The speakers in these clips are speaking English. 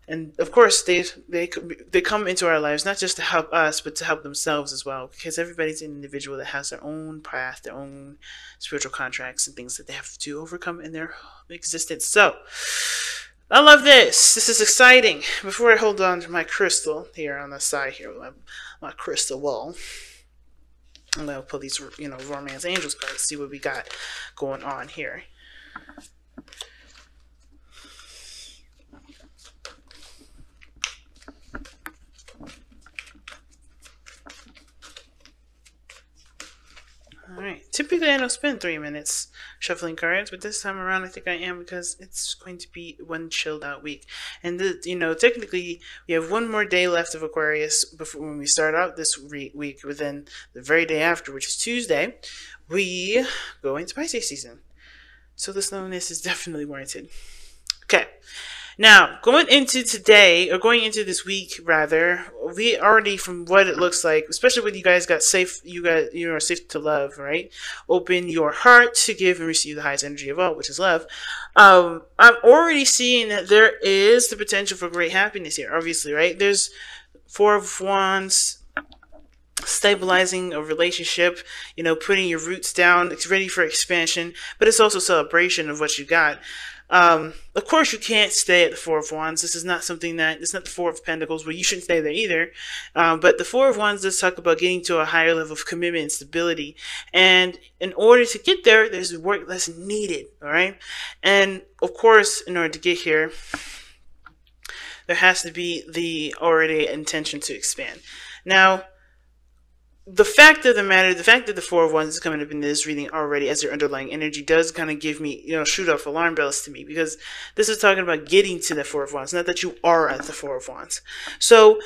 And of course, they come into our lives not just to help us, but to help themselves as well. Because everybody's an individual that has their own path, their own spiritual contracts, and things that they have to overcome in their existence. So, I love this. This is exciting. Before I hold on to my crystal here on the side here, my crystal ball, I'm gonna pull these, romance angels cards. See what we got going on here. Alright, typically I don't spend 3 minutes shuffling cards, but this time around I think I am because it's going to be one chilled out week. And, technically we have one more day left of Aquarius before when we start out this week, but then the very day after, which is Tuesday, we go into Pisces season. So the slowness is definitely warranted. Okay. Now, going into today, or going into this week, rather, we already, from what it looks like, especially when you guys got safe, you are safe to love, right? Open your heart to give and receive the highest energy of all, which is love. I'm already seeing that there is the potential for great happiness here, obviously, right? There's Four of Wands, stabilizing a relationship, putting your roots down. It's ready for expansion, but it's also celebration of what you got. Of course, you can't stay at the Four of Wands. This is not something that, it's not the Four of Pentacles, where you shouldn't stay there either. But the Four of Wands does talk about getting to a higher level of commitment and stability. And in order to get there, there's work that's needed, all right? And of course, in order to get here, there has to be the already intention to expand. Now, the fact of the matter, the fact that the Four of Wands is coming up in this reading already as your underlying energy does kind of give me, shoot off alarm bells to me, because this is talking about getting to the Four of Wands, not that you are at the Four of Wands. So,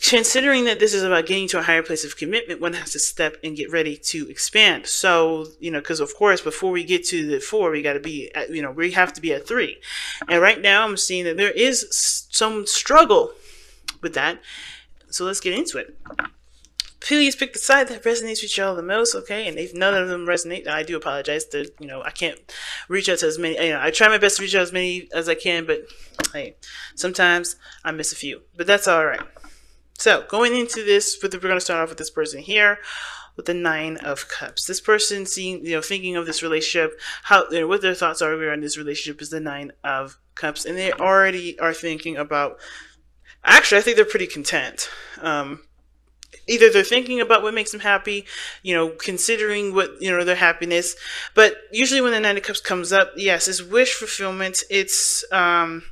considering that this is about getting to a higher place of commitment, one has to step and get ready to expand. So, because of course, before we get to the 4, we got to be at, we have to be at 3. And right now I'm seeing that there is some struggle with that. So let's get into it. Please pick the side that resonates with y'all the most, okay? And if none of them resonate, I do apologize. I can't reach out to as many. I try my best to reach out as many as I can, but hey, sometimes I miss a few. But that's all right. So going into this, we're going to start off with this person here, with the Nine of Cups. This person thinking of this relationship, what their thoughts are around this relationship is the Nine of Cups, and they already are thinking about. Actually, I think they're pretty content. Either they're thinking about what makes them happy, considering what, their happiness. But usually when the Nine of Cups comes up, yes, it's wish fulfillment. It's, yes,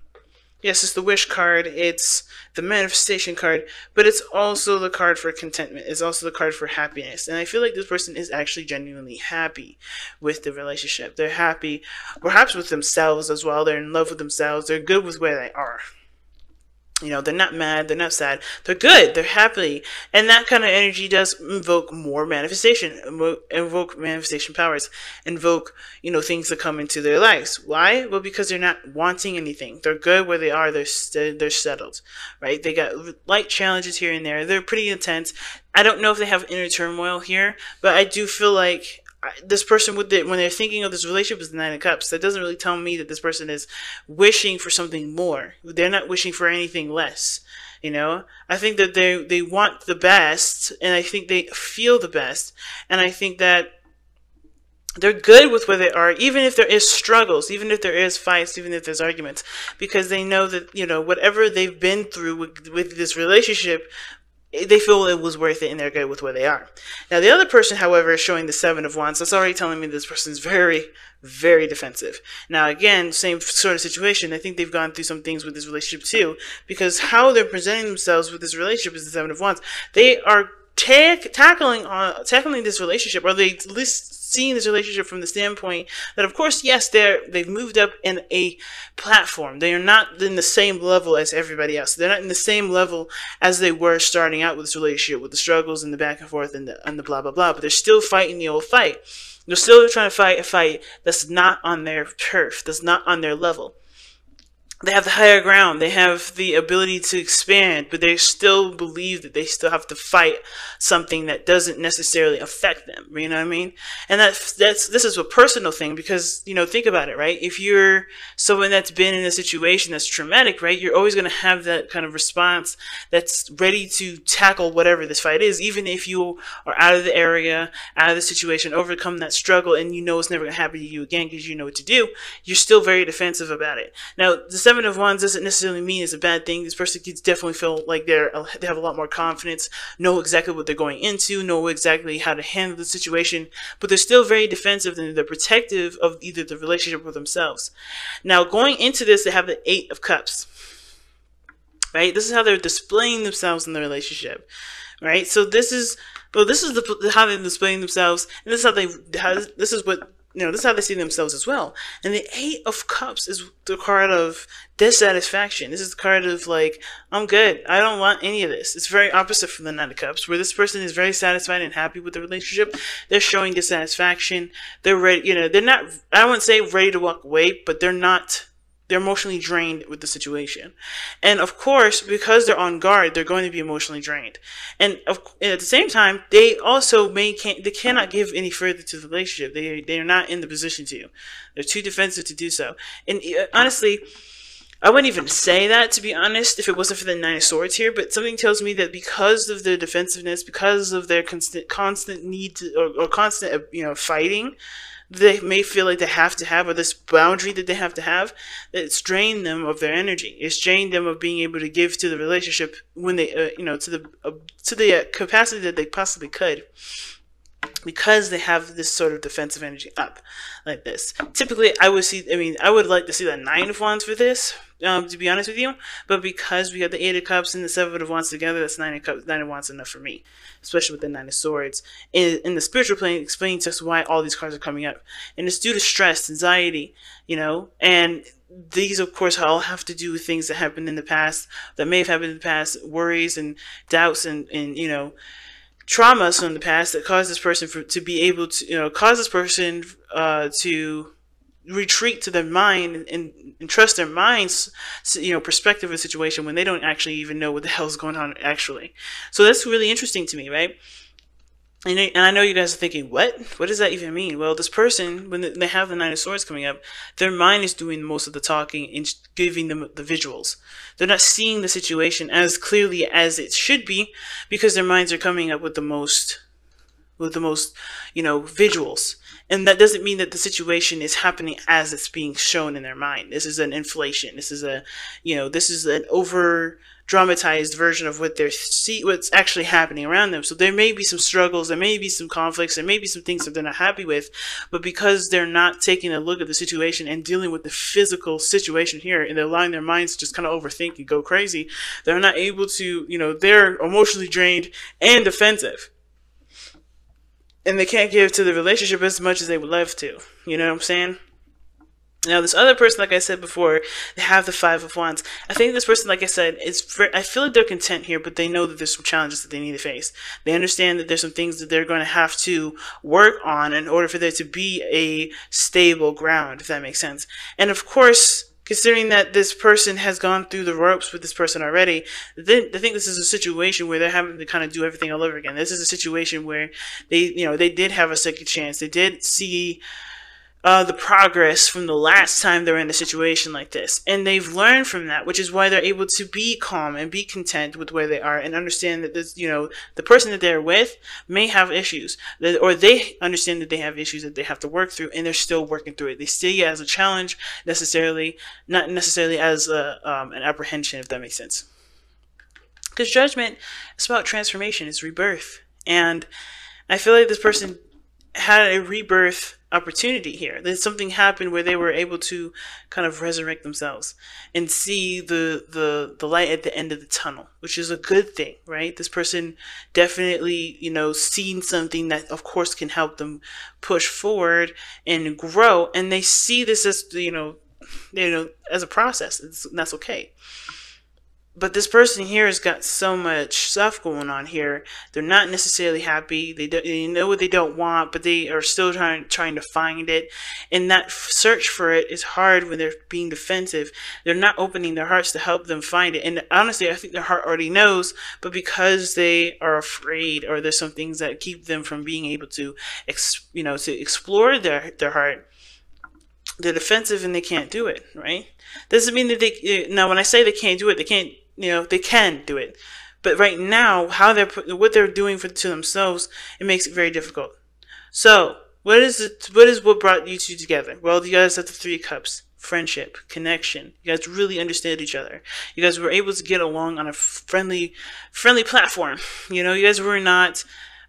it's the wish card. It's the manifestation card. But it's also the card for contentment. It's also the card for happiness. And I feel like this person is actually genuinely happy with the relationship. They're happy, perhaps with themselves as well. They're in love with themselves. They're good with where they are. They're not mad, they're not sad, they're good, they're happy. And that kind of energy does invoke more manifestation, invoke manifestation powers, invoke, things that come into their lives. Why? Well, because they're not wanting anything. They're good where they are, they're settled, right? They got light challenges here and there. They're pretty intense. I don't know if they have inner turmoil here, but I do feel like this person, when they're thinking of this relationship as the Nine of Cups, that doesn't really tell me that this person is wishing for something more. They're not wishing for anything less. I think that they want the best, and I think they feel the best, and I think that they're good with where they are, even if there is struggles, even if there is fights, even if there's arguments, because they know that, whatever they've been through with this relationship, they feel it was worth it, and they're good with where they are. Now, the other person, however, is showing the Seven of Wands. That's already telling me this person is very, very defensive. Now, again, same sort of situation. I think they've gone through some things with this relationship too, because how they're presenting themselves with this relationship is the Seven of Wands. They are tackling this relationship, or they at least seeing this relationship from the standpoint that, of course, yes, they've moved up in a platform. They are not in the same level as everybody else. They're not in the same level as they were starting out with this relationship, with the struggles and the back and forth and the blah, blah, blah. But they're still fighting the old fight. They're still trying to fight a fight that's not on their turf, that's not on their level. they have the higher ground. They have the ability to expand, but they still believe that they still have to fight something that doesn't necessarily affect them. You know what I mean? And this is a personal thing because, think about it, right? If you're someone that's been in a situation that's traumatic, right, you're always going to have that kind of response that's ready to tackle whatever this fight is, even if you are out of the area, out of the situation, overcome that struggle, and it's never going to happen to you again because you know what to do. You're still very defensive about it. Now, the Seven of Wands doesn't necessarily mean it's a bad thing. This person could definitely feel like they have a lot more confidence, know exactly what they're going into, know exactly how to handle the situation, but they're still very defensive and they're protective of either the relationship or themselves. Now, going into this, they have the Eight of Cups, right? This is how they're displaying themselves in the relationship, right? So this is how they're displaying themselves, and this is how they see themselves as well. And the Eight of Cups is the card of dissatisfaction. This is the card of like, I'm good. I don't want any of this. It's very opposite from the Nine of Cups, where this person is very satisfied and happy with the relationship. They're showing dissatisfaction. They're ready, they're not, I wouldn't say ready to walk away, but they're emotionally drained with the situation. And of course, because they're on guard, they're going to be emotionally drained. And at the same time, they also they cannot give any further to the relationship. They are not in the position to. They're too defensive to do so. And honestly, I wouldn't even say that, to be honest, if it wasn't for the Nine of Swords here, but something tells me that because of their defensiveness, because of their constant need to, or constant, fighting, they may feel like they have to have, or this boundary that they have to have, that it's drained them of their energy. It's drained them of being able to give to the relationship when they, to the capacity that they possibly could, because they have this sort of defensive energy up like this. Typically, I would like to see the Nine of Wands for this, to be honest with you, but because we have the Eight of Cups and the Seven of Wands together, that's Nine of Wands enough for me, especially with the Nine of Swords. In the spiritual plane, explaining to us why all these cards are coming up. And it's due to stress, anxiety, and these, of course, all have to do with things that happened in the past, that may have happened in the past, worries and doubts and traumas from the past that caused this person to be able to, cause this person to retreat to their mind and trust their mind's, perspective of the situation when they don't actually even know what the hell's going on actually. So that's really interesting to me, right? And I know you guys are thinking, what does that even mean? Well, this person, when they have the Nine of Swords coming up, their mind is doing most of the talking and giving them the visuals. They're not seeing the situation as clearly as it should be because their minds are coming up with the most, visuals. And that doesn't mean that the situation is happening as it's being shown in their mind. This is an inflation. This is an over dramatized version of what's actually happening around them. So there may be some struggles, there may be some conflicts, there may be some things that they're not happy with, but because they're not taking a look at the situation and dealing with the physical situation here, and they're allowing their minds to just kind of overthink and go crazy, they're not able to, they're emotionally drained and defensive. And they can't give to the relationship as much as they would love to. You know what I'm saying? Now, this other person, like I said before, they have the Five of Wands. I think this person, like I said, I feel like they're content here, but they know that there's some challenges that they need to face. They understand that there's some things that they're going to have to work on in order for there to be a stable ground, if that makes sense. And of course, considering that this person has gone through the ropes with this person already, I think this is a situation where they're having to kind of do everything all over again. This is a situation where they did have a second chance. They did see the progress from the last time they were in a situation like this. And they've learned from that, which is why they're able to be calm and be content with where they are and understand that this, the person that they're with may have issues, or they understand that they have issues that they have to work through, and they're still working through it. They see it as a challenge, not necessarily as an apprehension, if that makes sense. Because Judgment is about transformation, it's rebirth. And I feel like this person had a rebirth opportunity here. There's something happened where they were able to kind of resurrect themselves and see the light at the end of the tunnel, which is a good thing, right? This person definitely, seen something that of course can help them push forward and grow. And they see this as, as a process. And that's okay. but this person here has got so much stuff going on here. They're not necessarily happy. They know what they don't want, but they are still trying to find it. And that search for it is hard when they're being defensive. They're not opening their hearts to help them find it. And honestly, I think their heart already knows, but because they are afraid, or there's some things that keep them from being able to, to explore their heart, they're defensive and they can't do it, right? Doesn't mean that now when I say they can't do it, they can't, they can do it. But right now, what they're doing to themselves, it makes it very difficult. So, what brought you two together? Well, you guys have the Three of Cups. Friendship, connection. You guys really understood each other. You guys were able to get along on a friendly platform. You guys were not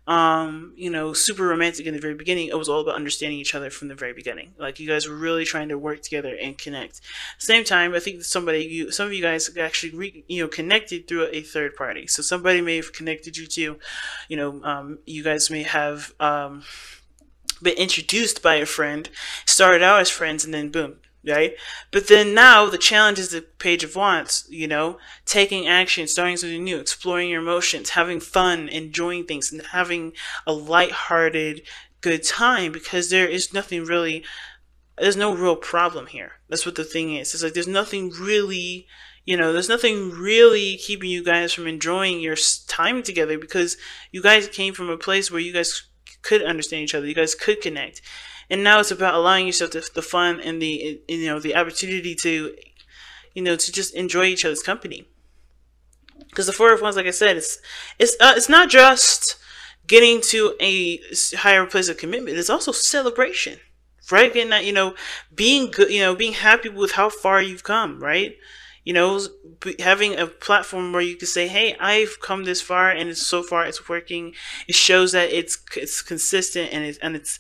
super romantic in the very beginning. It was all about understanding each other from the very beginning. Like, you guys were really trying to work together and connect. At the same time, I think some of you guys actually connected through a third party. So somebody may have connected you to, you guys may have been introduced by a friend, started out as friends, and then boom. Right? But then now the challenge is the Page of Wands, taking action, starting something new, exploring your emotions, having fun, enjoying things, and having a lighthearted, good time, because there's no real problem here. That's what the thing is. It's like there's nothing really keeping you guys from enjoying your time together, because you guys came from a place where you guys could understand each other, you guys could connect. And now it's about allowing yourself the fun and the opportunity to, to just enjoy each other's company. Because the Four of Wands, like I said, it's not just getting to a higher place of commitment. It's also celebration, right? Getting that, being good, being happy with how far you've come, right? Having a platform where you can say, hey, I've come this far, and so far it's working. It shows that it's consistent and it's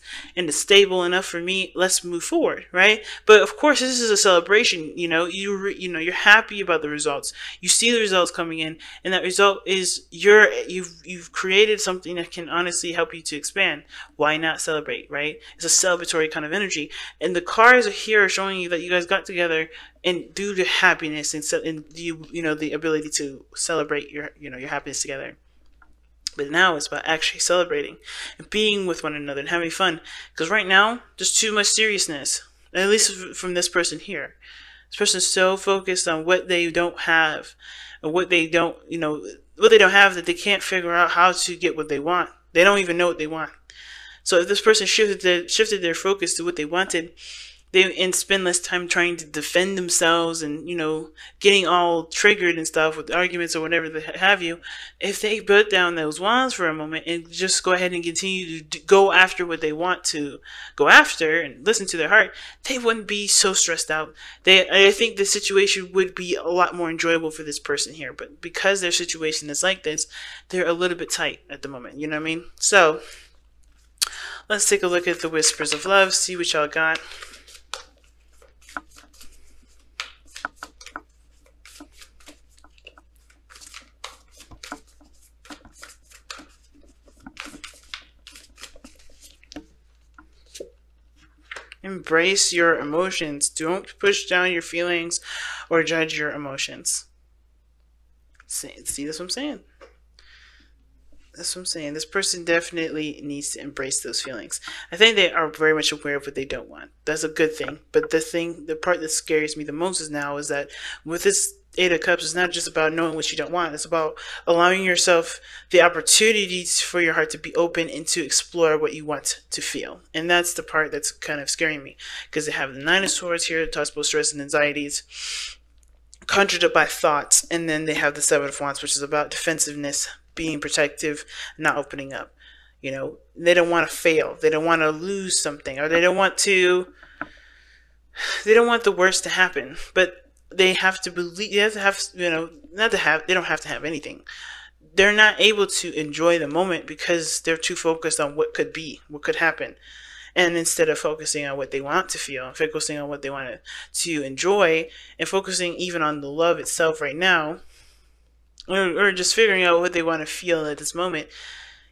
stable enough for me. Let's move forward, right? But of course, this is a celebration. You're happy about the results. You see the results coming in, and that result is you've created something that can honestly help you to expand. Why not celebrate, right? It's a celebratory kind of energy, and the cards here are showing you that you guys got together and due to happiness and the ability to celebrate your happiness together. But now it's about actually celebrating and being with one another and having fun. Because right now there's too much seriousness, at least from this person here. This person's so focused on what they don't have, or what they don't have, that they can't figure out how to get what they want. They don't even know what they want. So if this person shifted their focus to what they wanted, and spend less time trying to defend themselves and, getting all triggered and stuff with arguments or whatever they have you. If they put down those wands for a moment and just go ahead and continue to go after what they want to go after and listen to their heart, they wouldn't be so stressed out. I think the situation would be a lot more enjoyable for this person here. But because their situation is like this, they're a little bit tight at the moment. You know what I mean? So let's take a look at the Whispers of Love, see what y'all got. Embrace your emotions. Don't push down your feelings or judge your emotions. See, that's what I'm saying. That's what I'm saying. This person definitely needs to embrace those feelings. I think they are very much aware of what they don't want. That's a good thing. But the part that scares me the most is that with this Eight of Cups, it's not just about knowing what you don't want. It's about allowing yourself the opportunities for your heart to be open and to explore what you want to feel. And that's the part that's kind of scaring me, because they have the Nine of Swords here. It talks about stress and anxieties conjured up by thoughts. And then they have the Seven of Wands, which is about defensiveness, being protective, not opening up. They don't want to fail. They don't want to lose something, or they don't want the worst to happen. But they have to believe, they don't have to have anything. They're not able to enjoy the moment because they're too focused on what could be, what could happen. And instead of focusing on what they want to feel, focusing on what they want to enjoy, and focusing even on the love itself right now, or just figuring out what they want to feel at this moment,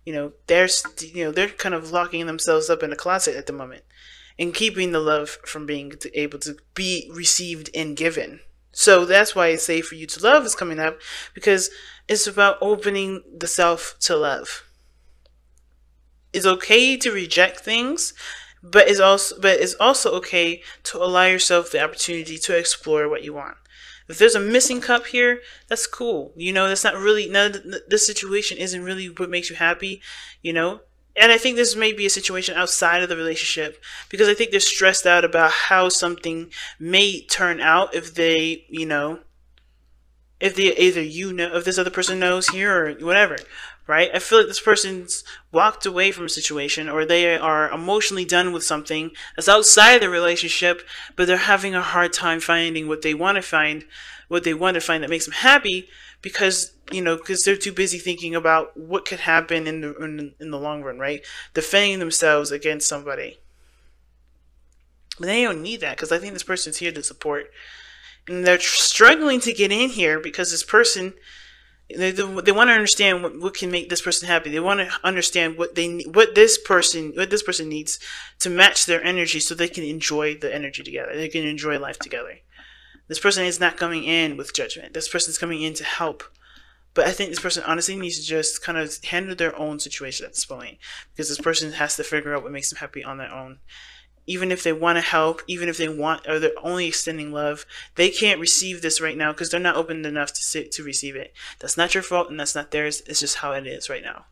they're kind of locking themselves up in a closet at the moment and keeping the love from being able to be received and given. So that's why it's safe for you to love is coming up, because it's about opening the self to love. It's okay to reject things, but it's also okay to allow yourself the opportunity to explore what you want. If there's a missing cup here, that's cool. That's not really, this situation isn't really what makes you happy, you know. And I think this may be a situation outside of the relationship, because I think they're stressed out about how something may turn out if they, if they either if this other person knows here or whatever, right? I feel like this person's walked away from a situation, or they are emotionally done with something that's outside the relationship, but they're having a hard time finding what they want to find that makes them happy, because they're too busy thinking about what could happen in the long run, right? Defending themselves against somebody. But they don't need that, because I think this person's here to support, and they're struggling to get in here because this person, they want to understand what can make this person happy. They want to understand what this person needs to match their energy, so they can enjoy the energy together. They can enjoy life together. This person is not coming in with judgment. This person is coming in to help. But I think this person honestly needs to just kind of handle their own situation at this point, because this person has to figure out what makes them happy on their own. Even if they want to help, even if or they're only extending love, they can't receive this right now because they're not open enough to receive it. That's not your fault, and that's not theirs. It's just how it is right now.